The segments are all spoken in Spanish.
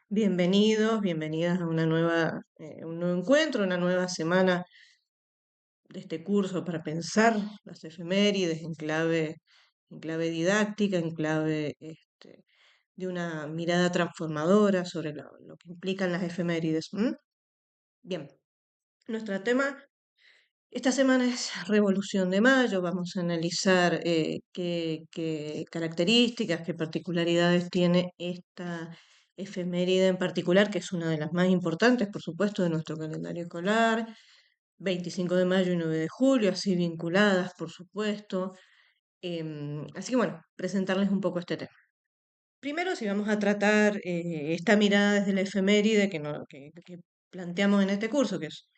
Bienvenidos, bienvenidas a un nuevo encuentro, una nueva semana de este curso para pensar las efemérides en clave didáctica, en clave de una mirada transformadora sobre lo que implican las efemérides. ¿M? Bien, nuestro tema esta semana es Revolución de Mayo. Vamos a analizar qué características, qué particularidades tiene esta efeméride en particular, que es una de las más importantes, por supuesto, de nuestro calendario escolar. 25 de mayo y 9 de julio, así vinculadas, por supuesto. Así que bueno, presentarles un poco este tema. Primero, si vamos a tratar esta mirada desde la efeméride que planteamos en este curso, que es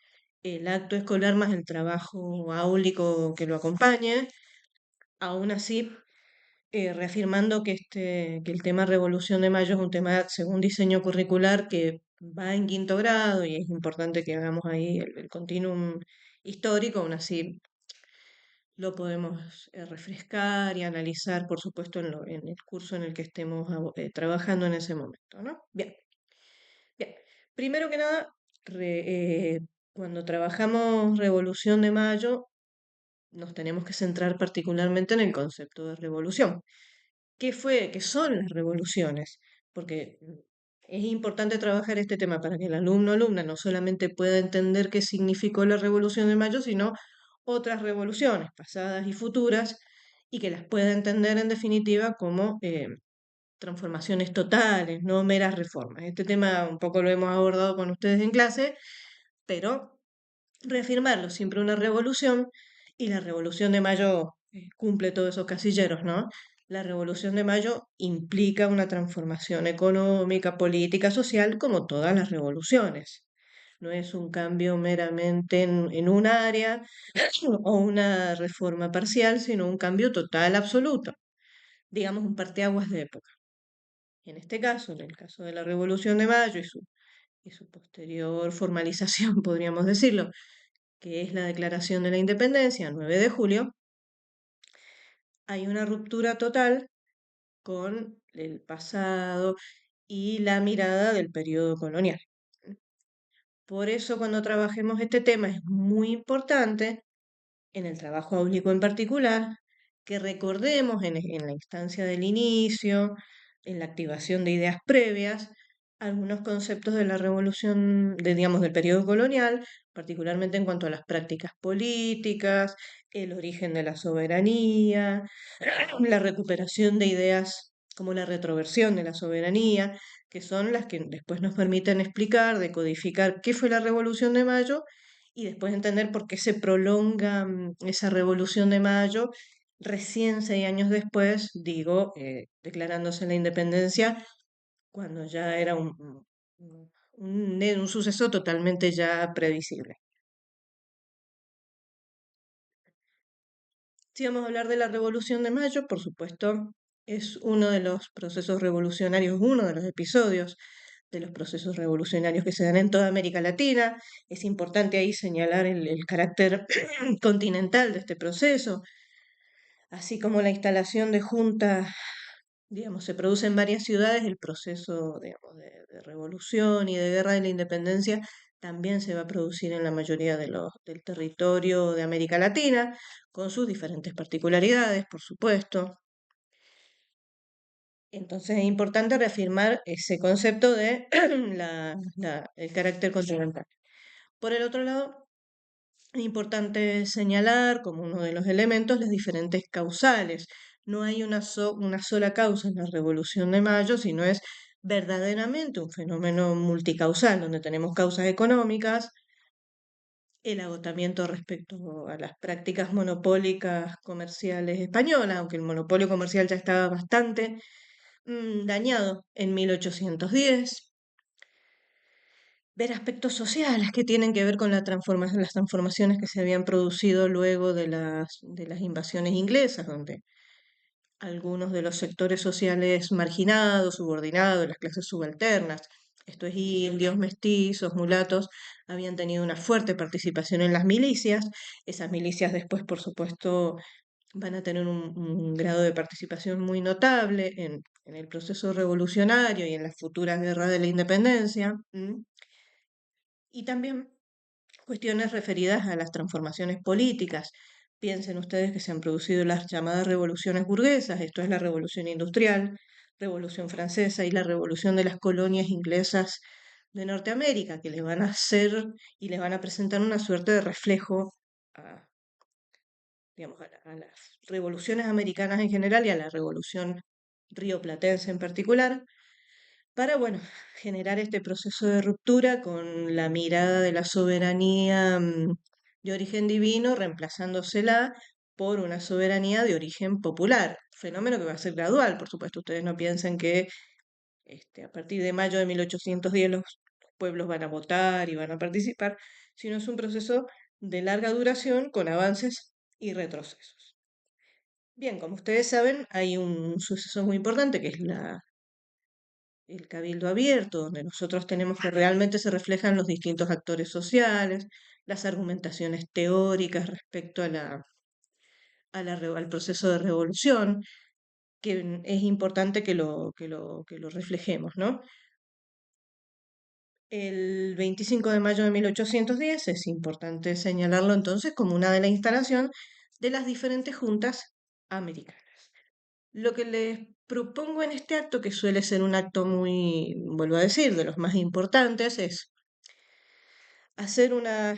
el acto escolar más el trabajo áulico que lo acompañe, aún así, reafirmando que el tema Revolución de Mayo es un tema según diseño curricular que va en quinto grado y es importante que hagamos ahí el continuum histórico, aún así lo podemos refrescar y analizar, por supuesto, en el curso en el que estemos trabajando en ese momento, ¿no? Bien, bien. Primero que nada, cuando trabajamos Revolución de Mayo, nos tenemos que centrar particularmente en el concepto de revolución. ¿Qué son las revoluciones? Porque es importante trabajar este tema para que el alumno o alumna no solamente pueda entender qué significó la Revolución de Mayo, sino otras revoluciones pasadas y futuras, y que las pueda entender en definitiva como transformaciones totales, no meras reformas. Este tema un poco lo hemos abordado con ustedes en clase, pero reafirmarlo, siempre una revolución, y la Revolución de Mayo cumple todos esos casilleros, ¿no? La Revolución de Mayo implica una transformación económica, política, social, como todas las revoluciones. No es un cambio meramente en un área o una reforma parcial, sino un cambio total, absoluto. Digamos, un parteaguas de época. En este caso, en el caso de la Revolución de Mayo y su posterior formalización, podríamos decirlo, que es la Declaración de la Independencia, 9 de julio, hay una ruptura total con el pasado y la mirada del periodo colonial. Por eso cuando trabajemos este tema es muy importante, en el trabajo áulico en particular, que recordemos en la instancia del inicio, en la activación de ideas previas, algunos conceptos de la revolución, digamos, del periodo colonial, particularmente en cuanto a las prácticas políticas, el origen de la soberanía, la recuperación de ideas como la retroversión de la soberanía, que son las que después nos permiten explicar, decodificar qué fue la Revolución de Mayo y después entender por qué se prolonga esa Revolución de Mayo recién 6 años después, digo, declarándose la independencia, cuando ya era un suceso totalmente ya previsible. Si vamos a hablar de la Revolución de Mayo, por supuesto, es uno de los procesos revolucionarios, uno de los episodios de los procesos revolucionarios que se dan en toda América Latina. Es importante ahí señalar el carácter continental de este proceso, así como la instalación de juntas, digamos, se produce en varias ciudades, el proceso, digamos, de revolución y de guerra de la independencia también se va a producir en la mayoría del territorio de América Latina, con sus diferentes particularidades, por supuesto. Entonces es importante reafirmar ese concepto de el carácter continental. Por el otro lado, es importante señalar como uno de los elementos las diferentes causales. No hay una sola causa en la Revolución de Mayo, sino es verdaderamente un fenómeno multicausal, donde tenemos causas económicas, el agotamiento respecto a las prácticas monopólicas comerciales españolas, aunque el monopolio comercial ya estaba bastante dañado en 1810. Ver aspectos sociales que tienen que ver con las transformaciones que se habían producido luego de las invasiones inglesas, donde algunos de los sectores sociales marginados, subordinados, las clases subalternas, estos indios, mestizos, mulatos, habían tenido una fuerte participación en las milicias. Esas milicias después, por supuesto, van a tener un grado de participación muy notable en el proceso revolucionario y en las futuras guerras de la independencia, y también cuestiones referidas a las transformaciones políticas. Piensen ustedes que se han producido las llamadas revoluciones burguesas, esto es la revolución industrial, revolución francesa y la revolución de las colonias inglesas de Norteamérica, que le van a hacer y le van a presentar una suerte de reflejo a, digamos, a las revoluciones americanas en general y a la revolución rioplatense en particular, para, bueno, generar este proceso de ruptura con la mirada de la soberanía de origen divino, reemplazándosela por una soberanía de origen popular, fenómeno que va a ser gradual, por supuesto. Ustedes no piensen que a partir de mayo de 1810 los pueblos van a votar y van a participar, sino es un proceso de larga duración con avances y retrocesos. Bien, como ustedes saben, hay un suceso muy importante que es el cabildo abierto, donde nosotros tenemos que realmente se reflejan los distintos actores sociales, las argumentaciones teóricas respecto al proceso de revolución, que es importante que lo reflejemos, ¿no? El 25 de mayo de 1810 es importante señalarlo entonces como una de la instalación de las diferentes juntas americanas. Lo que les propongo en este acto, que suele ser un acto muy, vuelvo a decir, de los más importantes, es hacer una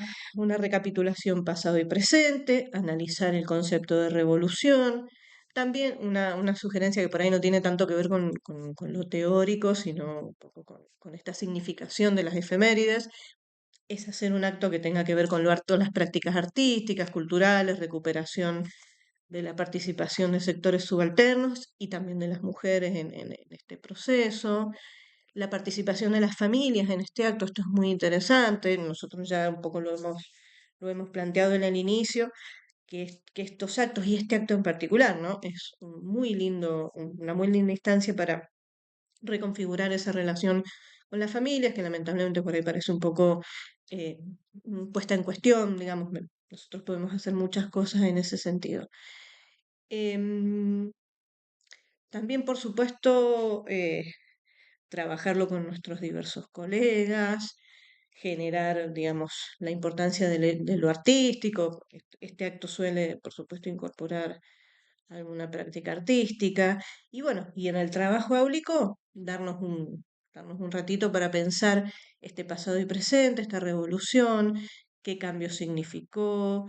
recapitulación pasado y presente, analizar el concepto de revolución, también una sugerencia que por ahí no tiene tanto que ver con lo teórico, sino un poco con esta significación de las efemérides, es hacer un acto que tenga que ver con todas las prácticas artísticas, culturales, recuperación de la participación de sectores subalternos y también de las mujeres en este proceso, la participación de las familias en este acto, esto es muy interesante, nosotros ya un poco lo hemos planteado en el inicio, que estos actos y este acto en particular, ¿no? Es una muy linda instancia para reconfigurar esa relación con las familias, que lamentablemente por ahí parece un poco eh, puesta en cuestión, digamos, nosotros podemos hacer muchas cosas en ese sentido. Em, También, por supuesto, trabajarlo con nuestros diversos colegas, generar, digamos, la importancia de lo artístico. Este acto suele, por supuesto, incorporar alguna práctica artística. Y bueno, y en el trabajo áulico, darnos un ratito para pensar este pasado y presente, esta revolución, qué cambios significó,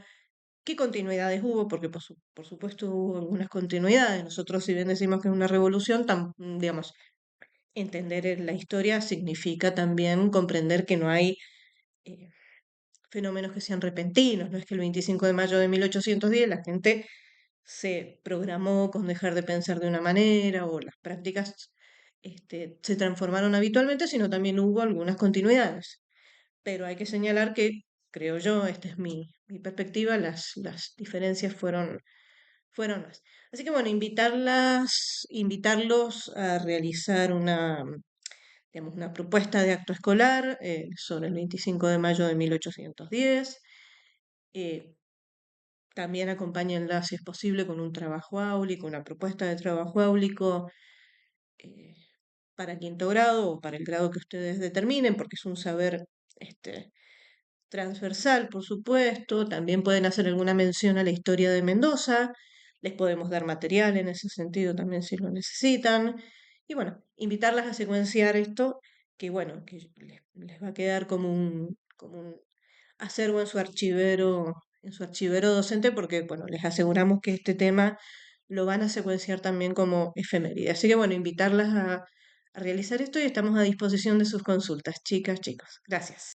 qué continuidades hubo, porque por supuesto hubo algunas continuidades. Nosotros, si bien decimos que es una revolución, digamos, entender la historia significa también comprender que no hay eh, fenómenos que sean repentinos, no es que el 25 de mayo de 1810 la gente se programó con dejar de pensar de una manera o las prácticas se transformaron habitualmente, sino también hubo algunas continuidades. Pero hay que señalar que, creo yo, esta es mi perspectiva, las diferencias fueron más. Así que bueno, invitarlos a realizar digamos, una propuesta de acto escolar sobre el 25 de mayo de 1810. Eh, También acompáñenla, si es posible, con un trabajo áulico, una propuesta de trabajo áulico eh, para quinto grado o para el grado que ustedes determinen, porque es un saber transversal, por supuesto. También pueden hacer alguna mención a la historia de Mendoza. Les podemos dar material en ese sentido también si lo necesitan. Y bueno, invitarlas a secuenciar esto, que bueno, que les va a quedar como un acervo en su archivero docente, porque bueno, les aseguramos que este tema lo van a secuenciar también como efeméride. Así que bueno, invitarlas a realizar esto y estamos a disposición de sus consultas, chicas, chicos. Gracias.